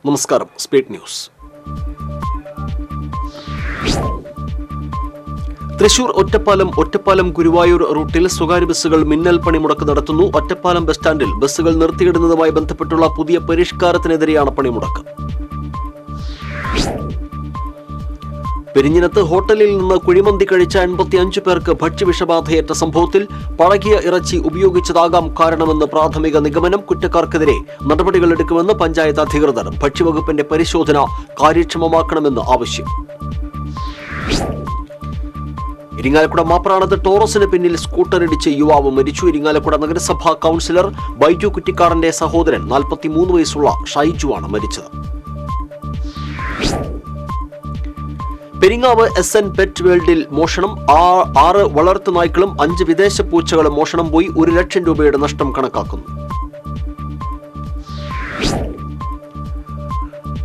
നമസ്കാരം. Speed news. Thrissur Ottapalam Guruvayur റൂട്ടിൽ സ്വകാര്യ ബസ്സുകൾ മിന്നൽ പണിമുടക്ക് നടത്തുന്നു. ഒറ്റപ്പാലം ബസ് സ്റ്റാൻഡിൽ ബസ്സുകൾ നിർത്തിയിടുന്നതുമായി ബന്ധപ്പെട്ടുള്ള പുതിയ പരിഷ്കാരത്തിനെതിരെയാണ് പണിമുടക്ക്. പെരിഞ്ഞിനത്ത് ഹോട്ടലിൽ നിന്ന് കുഴിമന്തി കഴിച്ച 85 പേർക്ക് ഭക്ഷ്യവിഷബാധയേറ്റ സംഭവത്തിൽ പഴകിയ ഇറച്ചി ഉപയോഗിച്ചതാകാം കാരണമെന്ന് പ്രാഥമിക നിഗമനം. കുറ്റക്കാർക്കെതിരെ നടപടികളെടുക്കുമെന്ന് പഞ്ചായത്ത് അധികൃതർ. ഭക്ഷ്യവകുപ്പിന്റെ പരിശോധന കാര്യക്ഷമമാക്കണമെന്ന് ആവശ്യം. ഇരിങ്ങാലക്കുട മാപ്രാണത്ത് ടോറസിന് പിന്നിൽ സ്കൂട്ടറിടിച്ച് യുവാവ് മരിച്ചു. ഇരിങ്ങാലക്കുട നഗരസഭാ കൌൺസിലർ ബൈജു കുറ്റിക്കാടന്റെ സഹോദരൻ 43 വയസ്സുള്ള ഷൈജുവാണ് മരിച്ചത്. പെരിങ്ങാവ് SN പെറ്റ് വേൾഡിൽ മോഷണം. 6 വളർത്തു നായ്ക്കളും 5 വിദേശ പൂച്ചകളും മോഷണം പോയി. 1 ലക്ഷം രൂപയുടെ നഷ്ടം കണക്കാക്കുന്നു.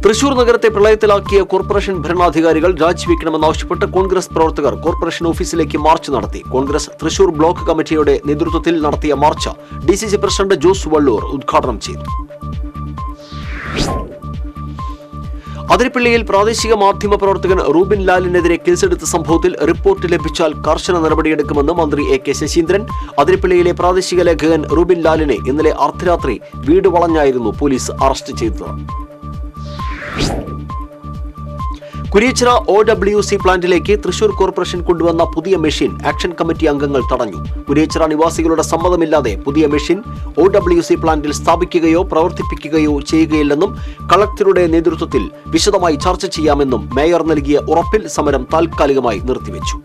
തൃശൂർ നഗരത്തെ പ്രളയത്തിലാക്കിയ കോർപ്പറേഷൻ ഭരണാധികാരികൾ രാജിവെക്കണമെന്നാവശ്യപ്പെട്ട് കോൺഗ്രസ് പ്രവർത്തകർ കോർപ്പറേഷൻ ഓഫീസിലേക്ക് മാർച്ച് നടത്തി. കോൺഗ്രസ് തൃശൂർ ബ്ലോക്ക് കമ്മിറ്റിയുടെ നേതൃത്വത്തിൽ നടത്തിയ March DCC president Jose Vallur ഉദ്ഘാടനം ചെയ്തു. അതിരപ്പള്ളിയിൽ പ്രാദേശിക മാധ്യമ പ്രവർത്തകൻ റൂബിൻ ലാലിനെതിരെ കേസെടുത്ത സംഭവത്തിൽ റിപ്പോർട്ട് ലഭിച്ചാൽ കർശന നടപടിയെടുക്കുമെന്ന് മന്ത്രി AK ശശീന്ദ്രൻ. അതിരപ്പള്ളിയിലെ പ്രാദേശിക ലേഖകൻ റൂബിൻ ലാലിനെ ഇന്നലെ അർദ്ധരാത്രി വീട് വളഞ്ഞായിരുന്നു പോലീസ് അറസ്റ്റ് ചെയ്തത്. കുരിയച്ചിറ OWC പ്ലാന്റിലേക്ക് തൃശൂർ കോർപ്പറേഷൻ കൊണ്ടുവന്ന പുതിയ മെഷീൻ ആക്ഷൻ കമ്മിറ്റി അംഗങ്ങൾ തടഞ്ഞു. കുരിയച്ചിറ നിവാസികളുടെ സമ്മതമില്ലാതെ പുതിയ മെഷീൻ OWC പ്ലാന്റിൽ സ്ഥാപിക്കുകയോ പ്രവർത്തിപ്പിക്കുകയോ ചെയ്യുകയില്ലെന്നും കളക്ടറുടെ നേതൃത്വത്തിൽ വിശദമായി ചർച്ച ചെയ്യാമെന്നും മേയർ നൽകിയ ഉറപ്പിൽ സമരം താൽക്കാലികമായി നിർത്തിവെച്ചു.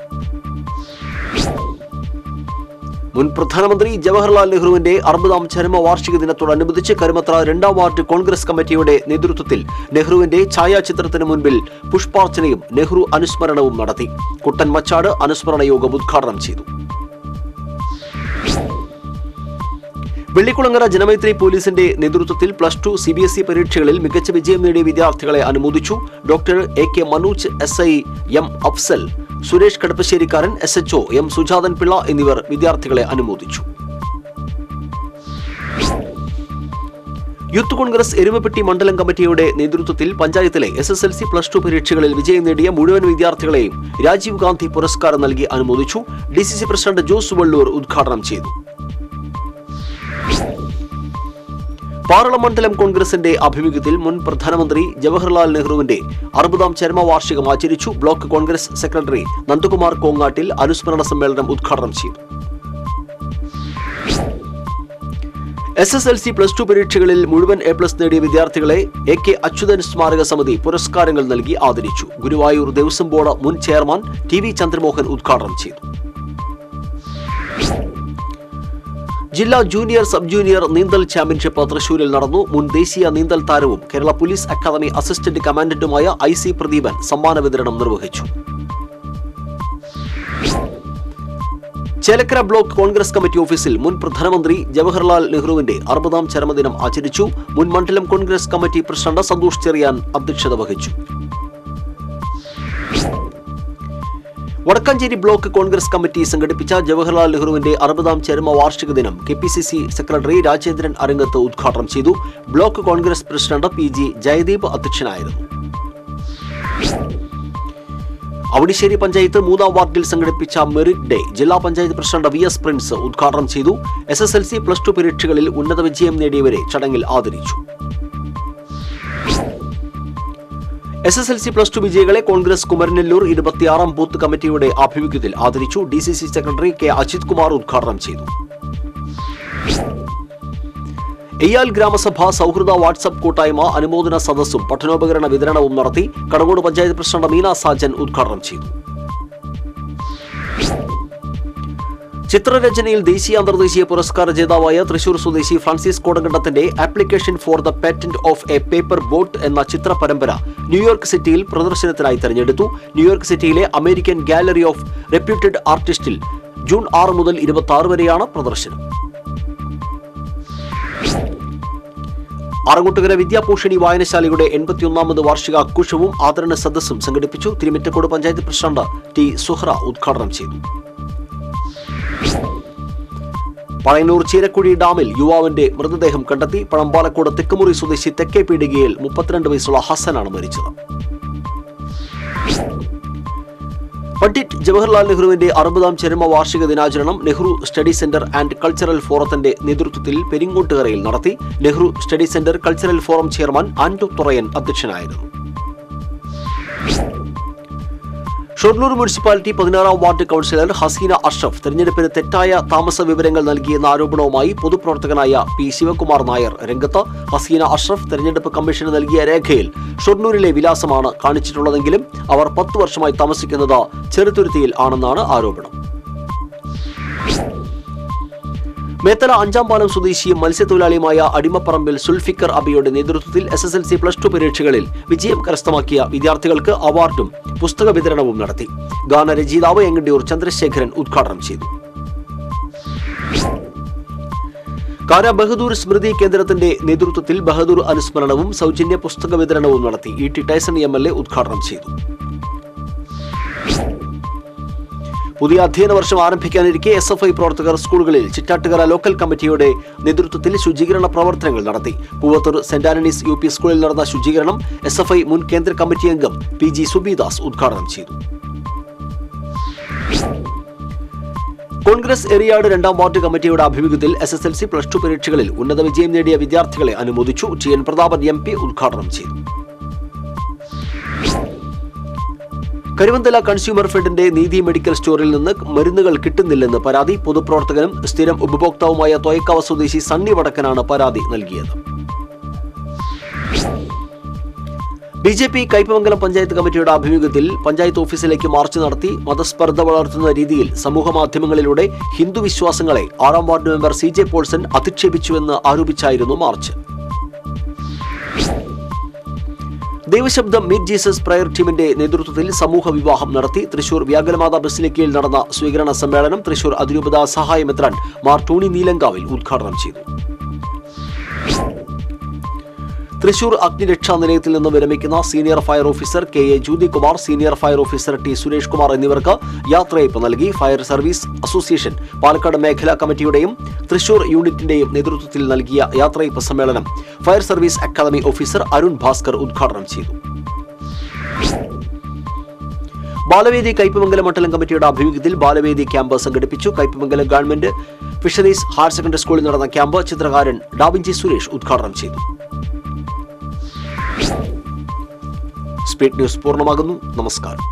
മുൻ പ്രധാനമന്ത്രി ജവഹർലാൽ നെഹ്റുവിന്റെ 60ാം ചരമവാർഷിക ദിനത്തോടനുബന്ധിച്ച് കരുമത്ര 2ാം വാർഡ് കോൺഗ്രസ് കമ്മിറ്റിയുടെ നേതൃത്വത്തിൽ നെഹ്റുവിന്റെ ഛായാചിത്രത്തിന് മുൻപിൽ പുഷ്പാർച്ചനയും നെഹ്റു അനുസ്മരണവും നടത്തി. കുട്ടൻ മച്ചാട് അനുസ്മരണ യോഗം ഉദ്ഘാടനം ചെയ്തു. വെള്ളിക്കുളങ്ങര ജനമൈത്രി പോലീസിന്റെ നേതൃത്വത്തിൽ +2 CBSE പരീക്ഷകളിൽ മികച്ച വിജയം നേടിയ വിദ്യാർത്ഥികളെ അനുമോദിച്ചു. Doctor AK Manoj, SI M Afsal, Suresh കടപ്പശ്ശേരിക്കാരൻ, SHO M സുജാതൻ പിള്ള എന്നിവർ വിദ്യാർത്ഥികളെ അനുമോദിച്ചു. യൂത്ത് കോൺഗ്രസ് എരുമപ്പെട്ടി മണ്ഡലം കമ്മിറ്റിയുടെ നേതൃത്വത്തിൽ പഞ്ചായത്തിലെ SSLC +2 പരീക്ഷകളിൽ വിജയം നേടിയ മുഴുവൻ വിദ്യാർത്ഥികളെയും രാജീവ് ഗാന്ധി പുരസ്കാരം നൽകി അനുമോദിച്ചു. DCC പ്രസിഡന്റ് ജോസ് വള്ളൂർ ഉദ്ഘാടനം ചെയ്തു. പാറളം മണ്ഡലം കോൺഗ്രസിന്റെ ആഭിമുഖ്യത്തിൽ മുൻ പ്രധാനമന്ത്രി ജവഹർലാൽ നെഹ്റുവിന്റെ 60ാം ചരമവാർഷികം ആചരിച്ചു. ബ്ലോക്ക് കോൺഗ്രസ് സെക്രട്ടറി നന്ദകുമാർ കോങ്ങാട്ടിൽ അനുസ്മരണ സമ്മേളനം ഉദ്ഘാടനം ചെയ്തു. SSLC +2 പരീക്ഷകളിൽ മുഴുവൻ A+ നേടിയ വിദ്യാർത്ഥികളെ AK അച്യുതൻ സ്മാരക സമിതി പുരസ്കാരങ്ങൾ നൽകി ആദരിച്ചു. ഗുരുവായൂർ ദേവസ്വം ബോർഡ് മുൻ ചെയർമാൻ TV ചന്ദ്രമോഹൻ ഉദ്ഘാടനം ചെയ്തു. ജില്ലാ ജൂനിയർ സബ് ജൂനിയർ നീന്തൽ ചാമ്പ്യൻഷിപ്പ് തൃശൂരിൽ നടന്നു. മുൻ ദേശീയ നീന്തൽ താരവും കേരള പോലീസ് അക്കാദമി അസിസ്റ്റന്റ് കമാൻഡന്റുമായ IC പ്രദീപൻ സമ്മാന വിതരണം നിർവഹിച്ചു. ചേലക്കര ബ്ലോക്ക് കോൺഗ്രസ് കമ്മിറ്റി ഓഫീസിൽ മുൻ പ്രധാനമന്ത്രി ജവഹർലാൽ നെഹ്റുവിന്റെ 60ാം ചരമദിനം ആചരിച്ചു. മുൻ മണ്ഡലം കോൺഗ്രസ് കമ്മിറ്റി പ്രസിഡന്റ് സന്തോഷ് ചെറിയാൻ അധ്യക്ഷത വഹിച്ചു. വടക്കാഞ്ചേരി ബ്ലോക്ക് കോൺഗ്രസ് കമ്മിറ്റി സംഘടിപ്പിച്ച ജവഹർലാൽ നെഹ്റുവിന്റെ 60ാം ചരമവാർഷിക ദിനം KPCC സെക്രട്ടറി രാജേന്ദ്രൻ അരങ്ങത്ത് ഉദ്ഘാടനം ചെയ്തു. Block Congress president PG Jayadeep അധ്യക്ഷനായിരുന്നു. അവണിശ്ശേരി പഞ്ചായത്ത് 3ാം വാർഡിൽ സംഘടിപ്പിച്ച മെറിറ്റ് ഡേ ജില്ലാ പഞ്ചായത്ത് പ്രസിഡന്റ് VS പ്രിൻസ് ഉദ്ഘാടനം ചെയ്തു. SSLC +2 പരീക്ഷകളിൽ ഉന്നത വിജയം നേടിയവരെ ചടങ്ങിൽ ആദരിച്ചു. SSLC +2 വിജയികളെ കോൺഗ്രസ് കുമരനെല്ലൂർ 26ാം ബൂത്ത് കമ്മിറ്റിയുടെ ആഭിമുഖ്യത്തിൽ ആദരിച്ചു. DCC secretary K Ajith Kumar ഉദ്ഘാടനം ചെയ്തു. എയ്യാൽ ഗ്രാമസഭ സൗഹൃദ വാട്സ്ആപ്പ് കൂട്ടായ്മ അനുമോദന സദസ്സും പഠനോപകരണ വിതരണവും നടത്തി. കടങ്ങോട് പഞ്ചായത്ത് പ്രസിഡന്റ് മീന സാജൻ ഉദ്ഘാടനം ചെയ്തു. ചിത്രരചനയിൽ ദേശീയ അന്തർദേശീയ പുരസ്കാര ജേതാവായ തൃശൂർ സ്വദേശി ഫ്രാൻസിസ് കോടങ്കണ്ടത്തിന്റെ application for the patent of a paper boat എന്ന ചിത്ര പരമ്പര ന്യൂയോർക്ക് സിറ്റിയിൽ പ്രദർശനത്തിനായി തെരഞ്ഞെടുത്തു. ന്യൂയോർക്ക് സിറ്റിയിലെ അമേരിക്കൻ ഗാലറി ഓഫ് റെപ്യൂട്ടഡ് ആർട്ടിസ്റ്റിൽ ജൂൺ 6 മുതൽ 26 വരെയാണ് പ്രദർശനം. ആറങ്ങോട്ടുകര വിദ്യാപോഷിണി വായനശാലയുടെ 81ാമത് വാർഷികാഘോഷവും ആദരണ സദസ്സും സംഘടിപ്പിച്ചു. തിരുമിറ്റക്കോട് പഞ്ചായത്ത് പ്രസിഡന്റ് T സുഹ്റ ഉദ്ഘാടനം ചെയ്തു. പഴയന്നൂർ ചീരക്കുഴി ഡാമിൽ യുവാവിന്റെ മൃതദേഹം കണ്ടെത്തി. പഴമ്പാലക്കോട് തെക്കുമുറി സ്വദേശി തെക്കേ പീടികയിൽ 32 വയസ്സുള്ള ഹസനാണ് മരിച്ചത്. പണ്ഡിറ്റ് ജവഹർലാൽ നെഹ്റുവിന്റെ 60ാം ചരമവാർഷിക ദിനാചരണം Nehru study centre and cultural ഫോറത്തിന്റെ നേതൃത്വത്തിൽ പെരിങ്ങോട്ടുകരയിൽ നടത്തി. Nehru study centre cultural forum chairman Anto Thurayan അധ്യക്ഷനായിരുന്നു. ഷൊർണൂർ മുനിസിപ്പാലിറ്റി 16ാം വാർഡ് കൌൺസിലർ ഹസീന അഷ്റഫ് തെരഞ്ഞെടുപ്പിന് തെറ്റായ താമസ വിവരങ്ങൾ നൽകിയെന്ന ആരോപണവുമായി പൊതുപ്രവർത്തകനായ പി ശിവകുമാർ നായർ രംഗത്ത്. ഹസീന അഷ്റഫ് തെരഞ്ഞെടുപ്പ് കമ്മീഷന് നൽകിയ രേഖയിൽ ഷൊർണൂരിലെ വിലാസമാണ് കാണിച്ചിട്ടുള്ളതെങ്കിലും അവർ 10 വർഷമായി താമസിക്കുന്നത് ചെറുതുരുത്തിയിൽ ആണെന്നാണ് ആരോപണം. മേത്തല 5ാം പാലം സ്വദേശിയും മത്സ്യത്തൊഴിലാളിയുമായ അടിമപ്പറമ്പിൽ സുൽഫിക്കർ അബിയുടെ നേതൃത്വത്തിൽ SSLC +2 പരീക്ഷകളിൽ വിജയം കരസ്ഥമാക്കിയ വിദ്യാർത്ഥികൾക്ക് അവാർഡും പുസ്തക വിതരണവും നടത്തി. ഗാനരചയിതാവ് എങ്ങണ്ടിയൂർ ചന്ദ്രശേഖരൻ ഉദ്ഘാടനം ചെയ്തു. കാര ബഹദൂർ സ്മൃതി കേന്ദ്രത്തിന്റെ നേതൃത്വത്തിൽ ബഹദൂർ അനുസ്മരണവും സൗജന്യ പുസ്തക വിതരണവും നടത്തി. E.T. ടൈസൺ MLA ഉദ്ഘാടനം ചെയ്തു. പുതിയ അധ്യയന വർഷം ആരംഭിക്കാനിരിക്കെ SFI പ്രവർത്തകർ സ്കൂളുകളിൽ ചിറ്റാട്ടുകര ലോക്കൽ കമ്മിറ്റിയുടെ നേതൃത്വത്തിൽ ശുചീകരണ പ്രവർത്തനങ്ങൾ നടത്തി. പൂവത്തൂർ സെന്റ് ആന്റണീസ് UP സ്കൂളിൽ നടന്ന ശുചീകരണം SFI മുൻ കേന്ദ്ര കമ്മിറ്റി അംഗം PG സുബിദാസ് ഉദ്ഘാടനം ചെയ്തു. കോൺഗ്രസ് എറിയാട് 2ാം വാർഡ് കമ്മിറ്റിയുടെ ആഭിമുഖ്യത്തിൽ SSLC +2 പരീക്ഷകളിൽ ഉന്നത വിജയം നേടിയ വിദ്യാർത്ഥികളെ അനുമോദിച്ചു. TN പ്രതാപൻ MP ഉദ്ഘാടനം ചെയ്തു. കരുവന്തല കൺസ്യൂമർ ഫെഡിന്റെ നീതി മെഡിക്കൽ സ്റ്റോറിൽ നിന്ന് മരുന്നുകൾ കിട്ടുന്നില്ലെന്ന് പരാതി. പൊതുപ്രവർത്തകനും സ്ഥിരം ഉപഭോക്താവുമായ തോയക്കാവ് സ്വദേശി സണ്ണി വടക്കനാണ് പരാതി നൽകിയത്. BJP കയ്പമംഗലം പഞ്ചായത്ത് കമ്മിറ്റിയുടെ ആഭിമുഖ്യത്തിൽ പഞ്ചായത്ത് ഓഫീസിലേക്ക് മാർച്ച് നടത്തി. മതസ്പർദ്ധ വളർത്തുന്ന രീതിയിൽ സമൂഹമാധ്യമങ്ങളിലൂടെ ഹിന്ദു വിശ്വാസങ്ങളെ 6ാം വാർഡ് മെമ്പർ CJ പോൾസൺ അധിക്ഷേപിച്ചുവെന്ന് ആരോപിച്ചായിരുന്നു മാർച്ച്. ദൈവശബ്ദം മീറ്റ് ജീസസ് പ്രയർ ടീമിന്റെ നേതൃത്വത്തിൽ സമൂഹ വിവാഹം നടത്തി. തൃശൂർ വ്യാകുലമാത ബസിലിക്കയിൽ നടന്ന സ്വീകരണ സമ്മേളനം തൃശൂർ അതിരൂപത സഹായ മെത്രാൻ മാർ ടോണി നീലങ്കാവിൽ ഉദ്ഘാടനം ചെയ്തു. തൃശൂർ അഗ്നിരക്ഷാ നിലയത്തിൽ നിന്ന് വിരമിക്കുന്ന senior fire officer KA Jyothikumar, senior fire officer T Suresh Kumar എന്നിവർക്ക് യാത്രയയപ്പ് നൽകി. ഫയർ സർവീസ് അസോസിയേഷൻ പാലക്കാട് മേഖലാ കമ്മിറ്റിയുടെയും തൃശൂർ യൂണിറ്റിന്റെയും നേതൃത്വത്തിൽ നൽകിയ യാത്രയയപ്പ് സമ്മേളനം fire service academy officer Arun Bhaskar ഉദ്ഘാടനം ചെയ്തു. ബാലവേദി കയ്പമംഗലം മണ്ഡലം കമ്മിറ്റിയുടെ ആഭിമുഖ്യത്തിൽ ബാലവേദി ക്യാമ്പ് സംഘടിപ്പിച്ചു. Kaipamangalam government fisheries higher secondary സ്കൂളിൽ നടന്ന ക്യാമ്പ് ചിത്രകാരൻ ഡാവിഞ്ചി സുരേഷ് ഉദ്ഘാടനം ചെയ്തു. സ്പീഡ് ന്യൂസ് പൂർണ്ണമാകുന്നു. നമസ്കാരം.